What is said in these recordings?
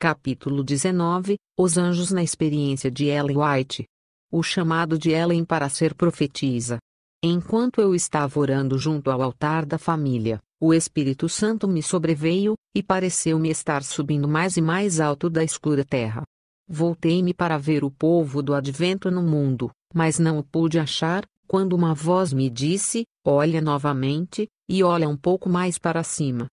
Capítulo 19 Os anjos na experiência de Ellen White. O chamado de Ellen para ser profetisa. Enquanto eu estava orando junto ao altar da família, o Espírito Santo me sobreveio, e pareceu-me estar subindo mais e mais alto da escura terra. Voltei-me para ver o povo do advento no mundo, mas não o pude achar, quando uma voz me disse: olha novamente, e olha um pouco mais para cima.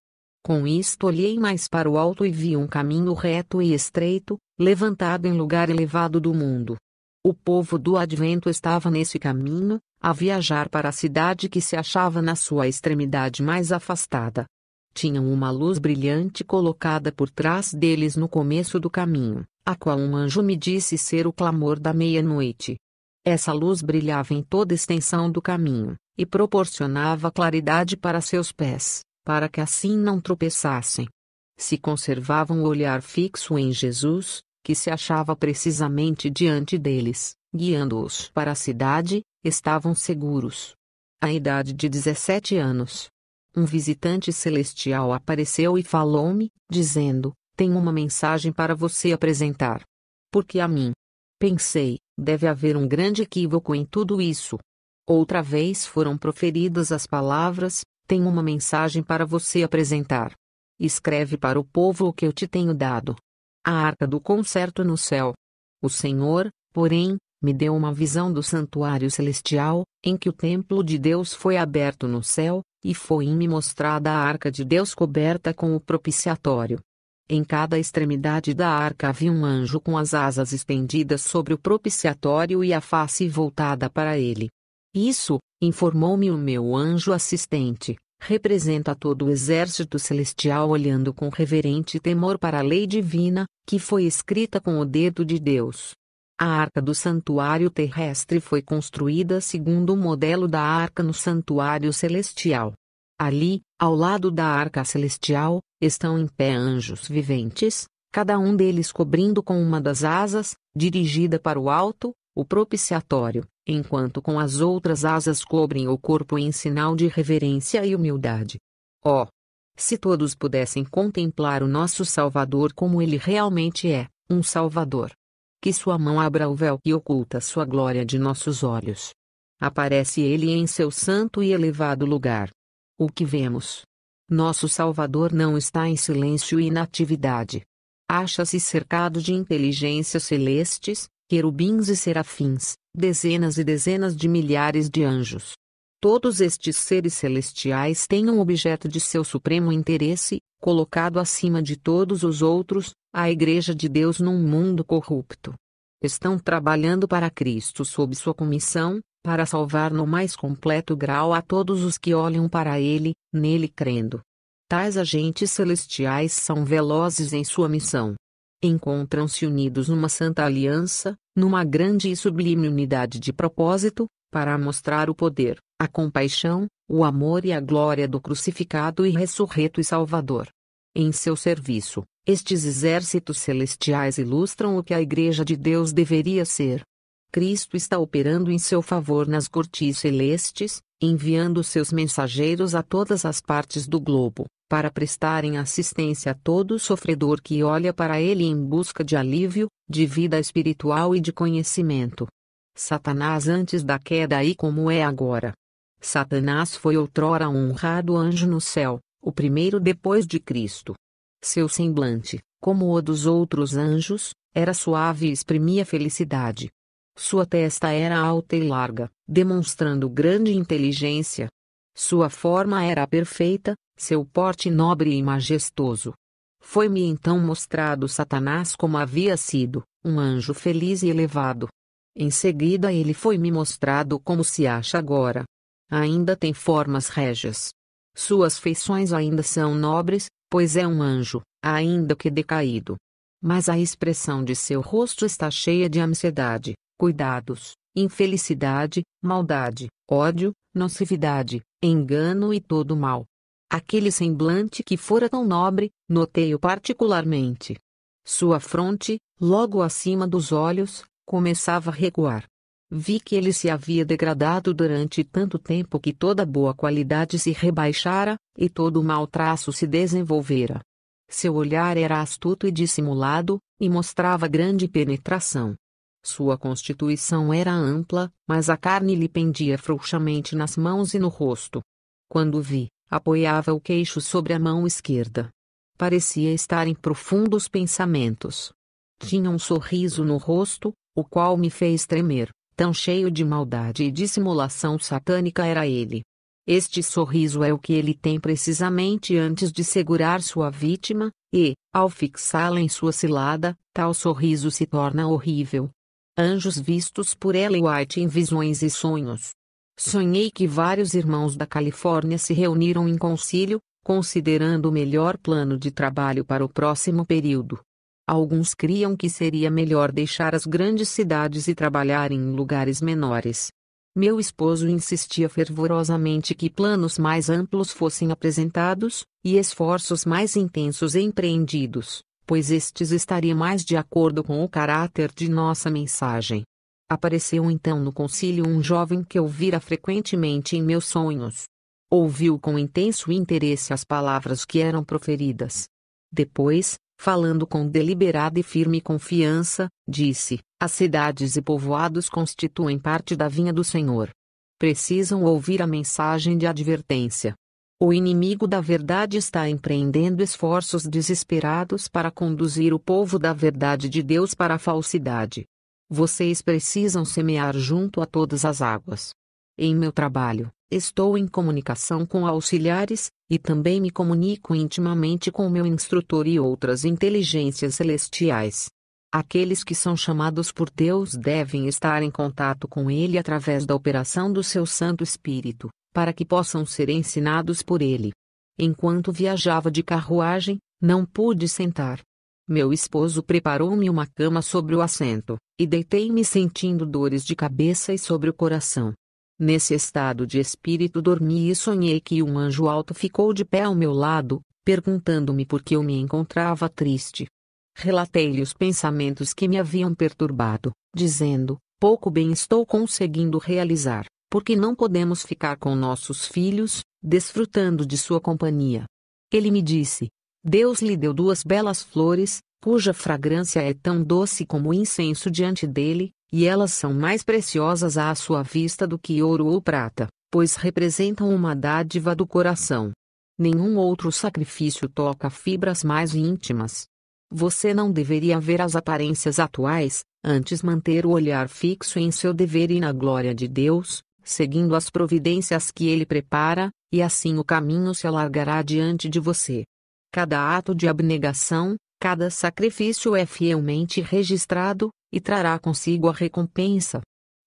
Com isto olhei mais para o alto e vi um caminho reto e estreito, levantado em lugar elevado do mundo. O povo do advento estava nesse caminho, a viajar para a cidade que se achava na sua extremidade mais afastada. Tinham uma luz brilhante colocada por trás deles no começo do caminho, a qual um anjo me disse ser o clamor da meia-noite. Essa luz brilhava em toda a extensão do caminho, e proporcionava claridade para seus pés, para que assim não tropeçassem. Se conservavam o olhar fixo em Jesus, que se achava precisamente diante deles, guiando-os para a cidade, estavam seguros. À idade de 17 anos, um visitante celestial apareceu e falou-me, dizendo: tenho uma mensagem para você apresentar. Porque a mim? Pensei, deve haver um grande equívoco em tudo isso. Outra vez foram proferidas as palavras: tenho uma mensagem para você apresentar. Escreve para o povo o que eu te tenho dado. A arca do concerto no céu. O Senhor, porém, me deu uma visão do santuário celestial, em que o templo de Deus foi aberto no céu, e foi-me mostrada a arca de Deus coberta com o propiciatório. Em cada extremidade da arca havia um anjo com as asas estendidas sobre o propiciatório e a face voltada para ele. Isso, informou-me o meu anjo assistente, representa todo o exército celestial olhando com reverente temor para a lei divina, que foi escrita com o dedo de Deus. A arca do santuário terrestre foi construída segundo o modelo da arca no santuário celestial. Ali, ao lado da arca celestial, estão em pé anjos viventes, cada um deles cobrindo com uma das asas, dirigida para o alto, o propiciatório, enquanto com as outras asas cobrem o corpo em sinal de reverência e humildade. Oh! Se todos pudessem contemplar o nosso Salvador como ele realmente é, um Salvador! Que sua mão abra o véu que oculta sua glória de nossos olhos. Aparece ele em seu santo e elevado lugar. O que vemos? Nosso Salvador não está em silêncio e inatividade. Acha-se cercado de inteligências celestes, querubins e serafins, dezenas e dezenas de milhares de anjos. Todos estes seres celestiais têm um objeto de seu supremo interesse, colocado acima de todos os outros, a Igreja de Deus num mundo corrupto. Estão trabalhando para Cristo sob sua comissão, para salvar no mais completo grau a todos os que olham para Ele, nele crendo. Tais agentes celestiais são velozes em sua missão. Encontram-se unidos numa santa aliança, numa grande e sublime unidade de propósito, para mostrar o poder, a compaixão, o amor e a glória do crucificado e ressurreto e Salvador. Em seu serviço, estes exércitos celestiais ilustram o que a Igreja de Deus deveria ser. Cristo está operando em seu favor nas cortes celestes, enviando seus mensageiros a todas as partes do globo, para prestarem assistência a todo sofredor que olha para ele em busca de alívio, de vida espiritual e de conhecimento. Satanás antes da queda e como é agora. Satanás foi outrora um honrado anjo no céu, o primeiro depois de Cristo. Seu semblante, como o dos outros anjos, era suave e exprimia felicidade. Sua testa era alta e larga, demonstrando grande inteligência. Sua forma era perfeita, seu porte nobre e majestoso. Foi-me então mostrado Satanás como havia sido, um anjo feliz e elevado. Em seguida ele foi-me mostrado como se acha agora. Ainda tem formas régias. Suas feições ainda são nobres, pois é um anjo, ainda que decaído. Mas a expressão de seu rosto está cheia de ansiedade, cuidados, infelicidade, maldade, ódio, nocividade, engano e todo mal. Aquele semblante que fora tão nobre, notei-o particularmente. Sua fronte, logo acima dos olhos, começava a recuar. Vi que ele se havia degradado durante tanto tempo que toda boa qualidade se rebaixara, e todo o mau traço se desenvolvera. Seu olhar era astuto e dissimulado, e mostrava grande penetração. Sua constituição era ampla, mas a carne lhe pendia frouxamente nas mãos e no rosto. Quando vi, apoiava o queixo sobre a mão esquerda. Parecia estar em profundos pensamentos. Tinha um sorriso no rosto, o qual me fez tremer, tão cheio de maldade e dissimulação satânica era ele. Este sorriso é o que ele tem precisamente antes de segurar sua vítima, e, ao fixá-la em sua cilada, tal sorriso se torna horrível. Anjos vistos por Ellen White em visões e sonhos. Sonhei que vários irmãos da Califórnia se reuniram em concílio, considerando o melhor plano de trabalho para o próximo período. Alguns criam que seria melhor deixar as grandes cidades e trabalhar em lugares menores. Meu esposo insistia fervorosamente que planos mais amplos fossem apresentados, e esforços mais intensos empreendidos, pois estes estariam mais de acordo com o caráter de nossa mensagem. Apareceu então no concílio um jovem que eu vira frequentemente em meus sonhos. Ouviu com intenso interesse as palavras que eram proferidas. Depois, falando com deliberada e firme confiança, disse: as cidades e povoados constituem parte da vinha do Senhor. Precisam ouvir a mensagem de advertência. O inimigo da verdade está empreendendo esforços desesperados para conduzir o povo da verdade de Deus para a falsidade. Vocês precisam semear junto a todas as águas. Em meu trabalho, estou em comunicação com auxiliares, e também me comunico intimamente com meu instrutor e outras inteligências celestiais. Aqueles que são chamados por Deus devem estar em contato com Ele através da operação do seu Santo Espírito, para que possam ser ensinados por Ele. Enquanto viajava de carruagem, não pude sentar. Meu esposo preparou-me uma cama sobre o assento, e deitei-me sentindo dores de cabeça e sobre o coração. Nesse estado de espírito dormi e sonhei que um anjo alto ficou de pé ao meu lado, perguntando-me por que eu me encontrava triste. Relatei-lhe os pensamentos que me haviam perturbado, dizendo: pouco bem estou conseguindo realizar, porque não podemos ficar com nossos filhos, desfrutando de sua companhia. Ele me disse: Deus lhe deu duas belas flores, cuja fragrância é tão doce como o incenso diante dele, e elas são mais preciosas à sua vista do que ouro ou prata, pois representam uma dádiva do coração. Nenhum outro sacrifício toca fibras mais íntimas. Você não deveria ver as aparências atuais, antes manter o olhar fixo em seu dever e na glória de Deus, seguindo as providências que Ele prepara, e assim o caminho se alargará diante de você. Cada ato de abnegação, cada sacrifício é fielmente registrado, e trará consigo a recompensa.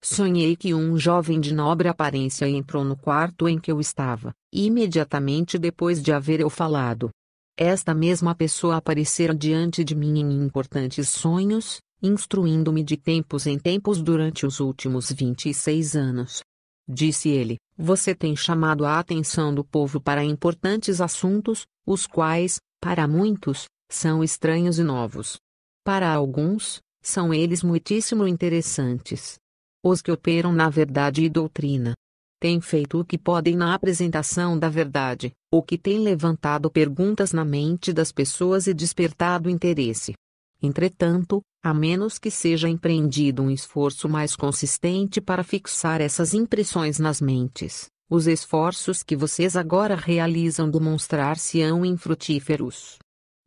Sonhei que um jovem de nobre aparência entrou no quarto em que eu estava, imediatamente depois de haver eu falado. Esta mesma pessoa aparecera diante de mim em importantes sonhos, instruindo-me de tempos em tempos durante os últimos 26 anos. Disse ele: você tem chamado a atenção do povo para importantes assuntos, os quais, para muitos, são estranhos e novos. Para alguns, são eles muitíssimo interessantes. Os que operam na verdade e doutrina têm feito o que podem na apresentação da verdade, o que tem levantado perguntas na mente das pessoas e despertado interesse. Entretanto, a menos que seja empreendido um esforço mais consistente para fixar essas impressões nas mentes, os esforços que vocês agora realizam demonstrar-se-ão infrutíferos.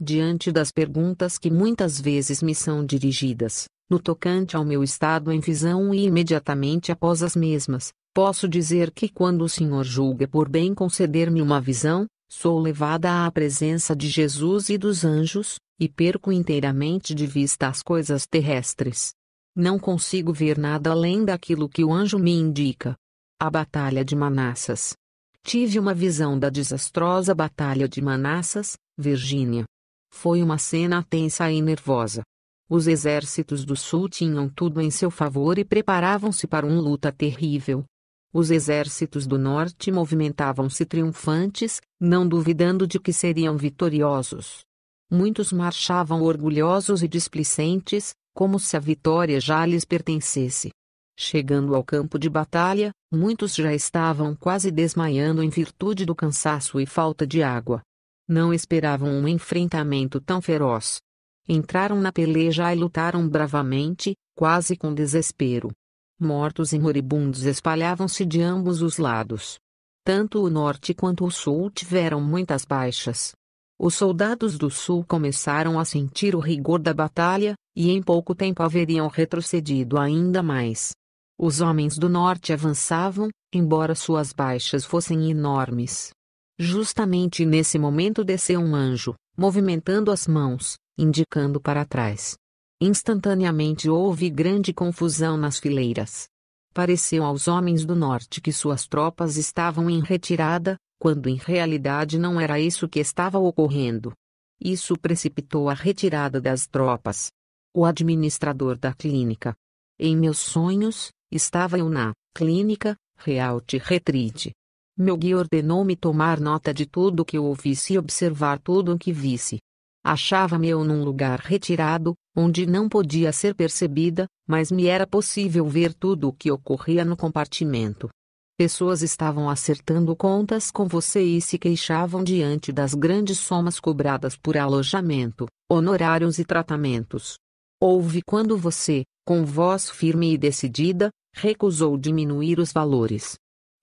Diante das perguntas que muitas vezes me são dirigidas, no tocante ao meu estado em visão e imediatamente após as mesmas, posso dizer que quando o Senhor julga por bem conceder-me uma visão, sou levada à presença de Jesus e dos anjos, e perco inteiramente de vista as coisas terrestres. Não consigo ver nada além daquilo que o anjo me indica. A Batalha de Manassas. Tive uma visão da desastrosa Batalha de Manassas, Virgínia. Foi uma cena tensa e nervosa. Os exércitos do sul tinham tudo em seu favor e preparavam-se para uma luta terrível. Os exércitos do norte movimentavam-se triunfantes, não duvidando de que seriam vitoriosos. Muitos marchavam orgulhosos e displicentes, como se a vitória já lhes pertencesse. Chegando ao campo de batalha, muitos já estavam quase desmaiando em virtude do cansaço e falta de água. Não esperavam um enfrentamento tão feroz. Entraram na peleja e lutaram bravamente, quase com desespero. Mortos e moribundos espalhavam-se de ambos os lados. Tanto o norte quanto o sul tiveram muitas baixas. Os soldados do sul começaram a sentir o rigor da batalha, e em pouco tempo haveriam retrocedido ainda mais. Os homens do norte avançavam, embora suas baixas fossem enormes. Justamente nesse momento desceu um anjo, movimentando as mãos, indicando para trás. Instantaneamente houve grande confusão nas fileiras. Pareceu aos homens do norte que suas tropas estavam em retirada, quando em realidade não era isso que estava ocorrendo. Isso precipitou a retirada das tropas. O administrador da clínica. Em meus sonhos, estava eu na clínica, Realte Retreat. Meu guia ordenou-me tomar nota de tudo o que eu ouvisse e observar tudo o que visse. Achava-me eu num lugar retirado, onde não podia ser percebida, mas me era possível ver tudo o que ocorria no compartimento. Pessoas estavam acertando contas com você e se queixavam diante das grandes somas cobradas por alojamento, honorários e tratamentos. Houve quando você, com voz firme e decidida, recusou diminuir os valores.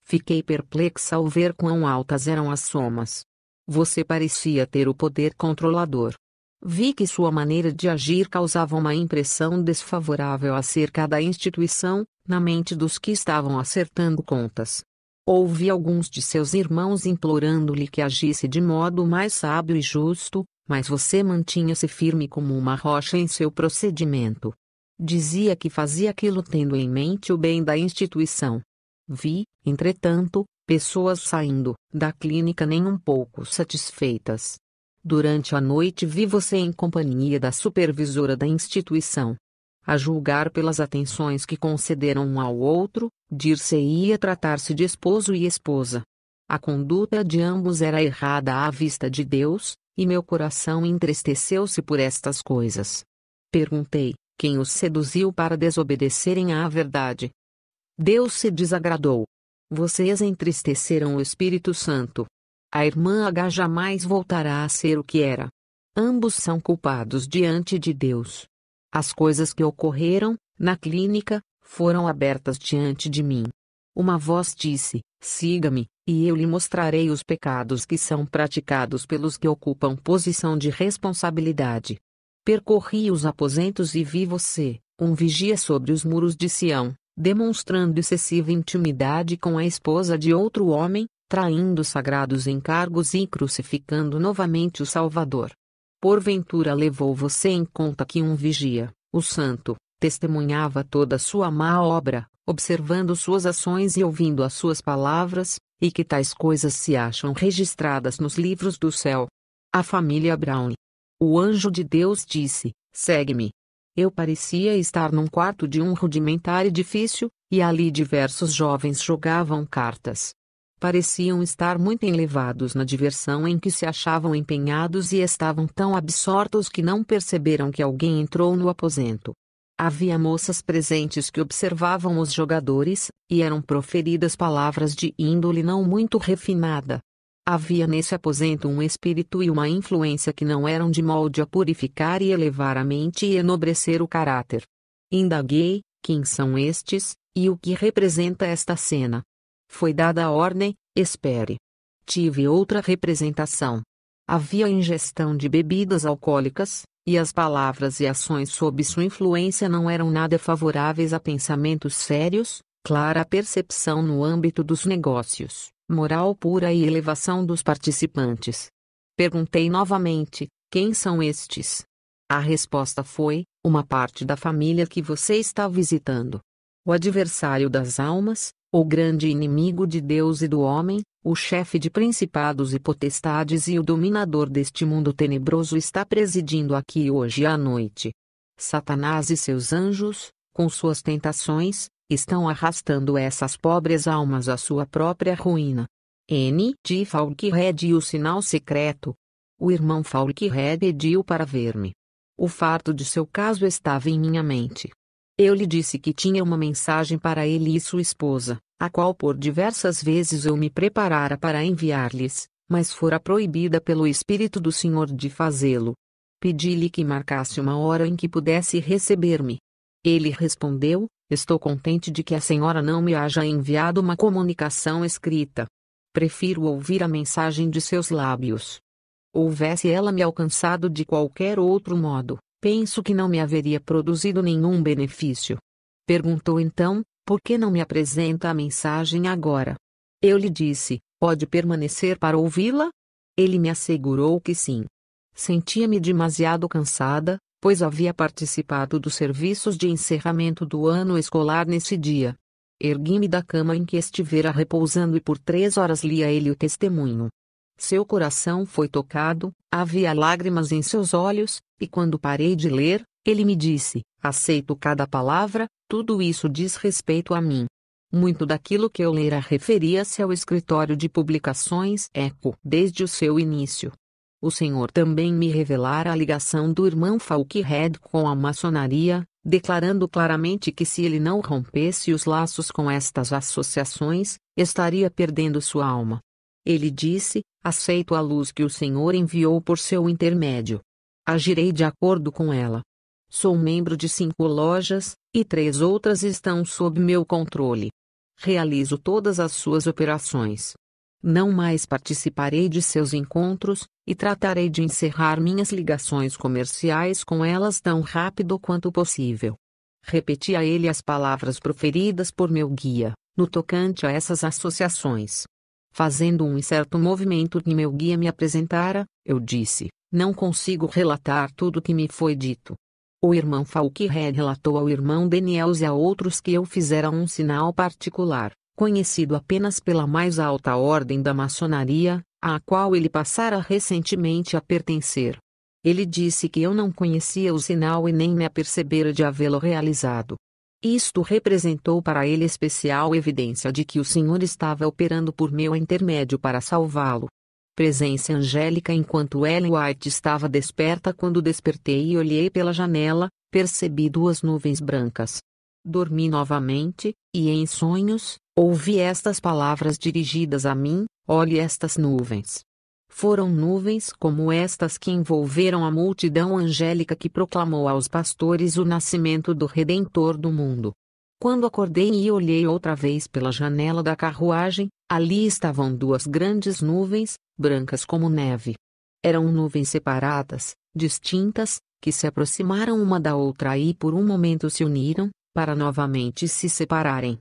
Fiquei perplexa ao ver quão altas eram as somas. Você parecia ter o poder controlador. Vi que sua maneira de agir causava uma impressão desfavorável acerca da instituição, na mente dos que estavam acertando contas. Ouvi alguns de seus irmãos implorando-lhe que agisse de modo mais sábio e justo, mas você mantinha-se firme como uma rocha em seu procedimento. Dizia que fazia aquilo tendo em mente o bem da instituição. Vi, entretanto, pessoas saindo da clínica nem um pouco satisfeitas. Durante a noite vi você em companhia da supervisora da instituição. A julgar pelas atenções que concederam um ao outro, dir-se-ia tratar-se de esposo e esposa. A conduta de ambos era errada à vista de Deus, e meu coração entristeceu-se por estas coisas. Perguntei, quem os seduziu para desobedecerem à verdade? Deus se desagradou. Vocês entristeceram o Espírito Santo. A irmã H jamais voltará a ser o que era. Ambos são culpados diante de Deus. As coisas que ocorreram, na clínica, foram abertas diante de mim. Uma voz disse, siga-me, e eu lhe mostrarei os pecados que são praticados pelos que ocupam posição de responsabilidade. Percorri os aposentos e vi você, um vigia sobre os muros de Sião, demonstrando excessiva intimidade com a esposa de outro homem, traindo sagrados encargos e crucificando novamente o Salvador. Porventura levou você em conta que um vigia, o santo, testemunhava toda sua má obra, observando suas ações e ouvindo as suas palavras, e que tais coisas se acham registradas nos livros do céu. A família Brown. O anjo de Deus disse, segue-me. Eu parecia estar num quarto de um rudimentar edifício, e ali diversos jovens jogavam cartas. Pareciam estar muito elevados na diversão em que se achavam empenhados e estavam tão absortos que não perceberam que alguém entrou no aposento. Havia moças presentes que observavam os jogadores, e eram proferidas palavras de índole não muito refinada. Havia nesse aposento um espírito e uma influência que não eram de molde a purificar e elevar a mente e enobrecer o caráter. Indaguei, quem são estes, e o que representa esta cena? Foi dada a ordem, espere. Tive outra representação. Havia ingestão de bebidas alcoólicas, e as palavras e ações sob sua influência não eram nada favoráveis a pensamentos sérios, clara percepção no âmbito dos negócios, moral pura e elevação dos participantes. Perguntei novamente, quem são estes? A resposta foi, uma parte da família que você está visitando. O adversário das almas, o grande inimigo de Deus e do homem, o chefe de principados e potestades e o dominador deste mundo tenebroso está presidindo aqui hoje à noite. Satanás e seus anjos, com suas tentações, estão arrastando essas pobres almas à sua própria ruína. N. de Falkred e o sinal secreto. O irmão Falkred pediu para ver-me. O fardo de seu caso estava em minha mente. Eu lhe disse que tinha uma mensagem para ele e sua esposa, a qual por diversas vezes eu me preparara para enviar-lhes, mas fora proibida pelo Espírito do Senhor de fazê-lo. Pedi-lhe que marcasse uma hora em que pudesse receber-me. Ele respondeu: estou contente de que a senhora não me haja enviado uma comunicação escrita. Prefiro ouvir a mensagem de seus lábios. Houvesse ela me alcançado de qualquer outro modo, penso que não me haveria produzido nenhum benefício. Perguntou então: por que não me apresenta a mensagem agora? Eu lhe disse: pode permanecer para ouvi-la? Ele me assegurou que sim. Sentia-me demasiado cansada, pois havia participado dos serviços de encerramento do ano escolar nesse dia. Ergui-me da cama em que estivera repousando e por 3 horas li a ele o testemunho. Seu coração foi tocado, havia lágrimas em seus olhos, e quando parei de ler, ele me disse: aceito cada palavra, tudo isso diz respeito a mim. Muito daquilo que eu lera referia-se ao escritório de publicações Eco desde o seu início. O Senhor também me revelara a ligação do irmão Falkhead com a maçonaria, declarando claramente que se ele não rompesse os laços com estas associações, estaria perdendo sua alma. Ele disse: aceito a luz que o Senhor enviou por seu intermédio. Agirei de acordo com ela. Sou membro de 5 lojas, e 3 outras estão sob meu controle. Realizo todas as suas operações. Não mais participarei de seus encontros, e tratarei de encerrar minhas ligações comerciais com elas tão rápido quanto possível. Repeti a ele as palavras proferidas por meu guia, no tocante a essas associações. Fazendo um certo movimento que meu guia me apresentara, eu disse: não consigo relatar tudo o que me foi dito. O irmão Falkhead relatou ao irmão Daniels e a outros que eu fizera um sinal particular, conhecido apenas pela mais alta ordem da maçonaria, à qual ele passara recentemente a pertencer. Ele disse que eu não conhecia o sinal e nem me apercebera de havê-lo realizado. Isto representou para ele especial evidência de que o Senhor estava operando por meu intermédio para salvá-lo. Presença angélica. Enquanto Ellen White estava desperta, quando despertei e olhei pela janela, percebi 2 nuvens brancas. Dormi novamente, e em sonhos, ouvi estas palavras dirigidas a mim: olhe estas nuvens. Foram nuvens como estas que envolveram a multidão angélica que proclamou aos pastores o nascimento do Redentor do mundo. Quando acordei e olhei outra vez pela janela da carruagem, ali estavam 2 grandes nuvens, brancas como neve. Eram nuvens separadas, distintas, que se aproximaram uma da outra e por um momento se uniram, para novamente se separarem.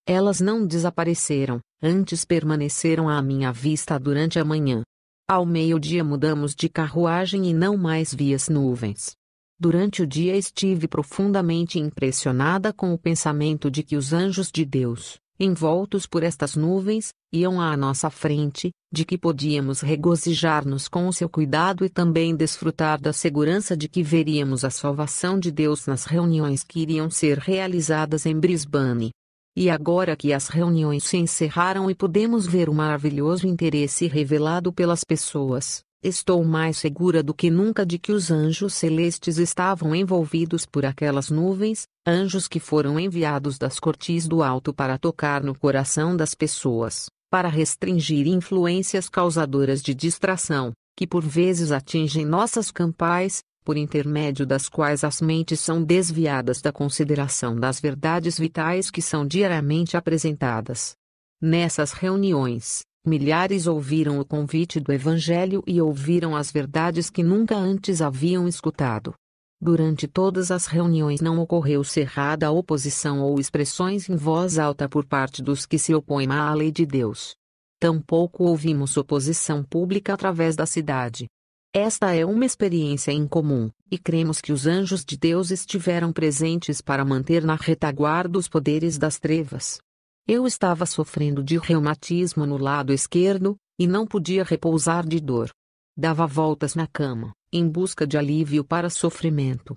Elas não desapareceram, antes permaneceram à minha vista durante a manhã. Ao meio-dia mudamos de carruagem e não mais vi as nuvens. Durante o dia estive profundamente impressionada com o pensamento de que os anjos de Deus, envoltos por estas nuvens, iam à nossa frente, de que podíamos regozijar-nos com o seu cuidado e também desfrutar da segurança de que veríamos a salvação de Deus nas reuniões que iriam ser realizadas em Brisbane. E agora que as reuniões se encerraram e podemos ver o maravilhoso interesse revelado pelas pessoas, estou mais segura do que nunca de que os anjos celestes estavam envolvidos por aquelas nuvens, anjos que foram enviados das cortes do alto para tocar no coração das pessoas, para restringir influências causadoras de distração, que por vezes atingem nossas campais, por intermédio das quais as mentes são desviadas da consideração das verdades vitais que são diariamente apresentadas. Nessas reuniões, milhares ouviram o convite do Evangelho e ouviram as verdades que nunca antes haviam escutado. Durante todas as reuniões não ocorreu cerrada oposição ou expressões em voz alta por parte dos que se opõem à lei de Deus. Tampouco ouvimos oposição pública através da cidade. Esta é uma experiência incomum, e cremos que os anjos de Deus estiveram presentes para manter na retaguarda os poderes das trevas. Eu estava sofrendo de reumatismo no lado esquerdo, e não podia repousar de dor. Dava voltas na cama, em busca de alívio para sofrimento.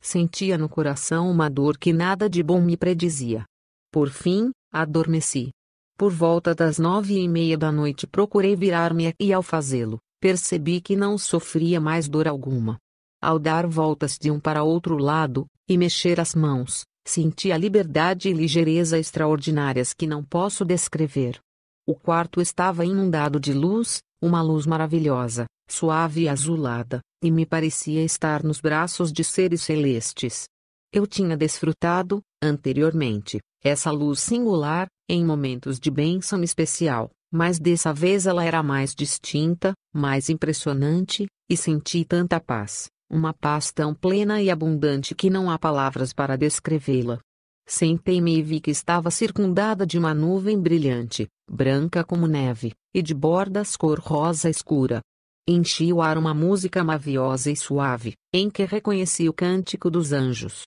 Sentia no coração uma dor que nada de bom me predizia. Por fim, adormeci. Por volta das 9:30 da noite procurei virar-me e ao fazê-lo, percebi que não sofria mais dor alguma. Ao dar voltas de um para outro lado, e mexer as mãos, senti a liberdade e ligeireza extraordinárias que não posso descrever. O quarto estava inundado de luz, uma luz maravilhosa, suave e azulada, e me parecia estar nos braços de seres celestes. Eu tinha desfrutado, anteriormente, essa luz singular, em momentos de bênção especial, mas dessa vez ela era mais distinta, mais impressionante, e senti tanta paz, uma paz tão plena e abundante que não há palavras para descrevê-la. Sentei-me e vi que estava circundada de uma nuvem brilhante, branca como neve, e de bordas cor rosa escura. Enchi o ar uma música maviosa e suave, em que reconheci o cântico dos anjos.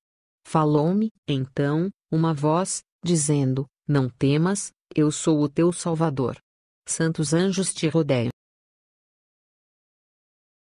Falou-me, então, uma voz, dizendo: Não temas, eu sou o teu Salvador. Santos anjos te rodeiam.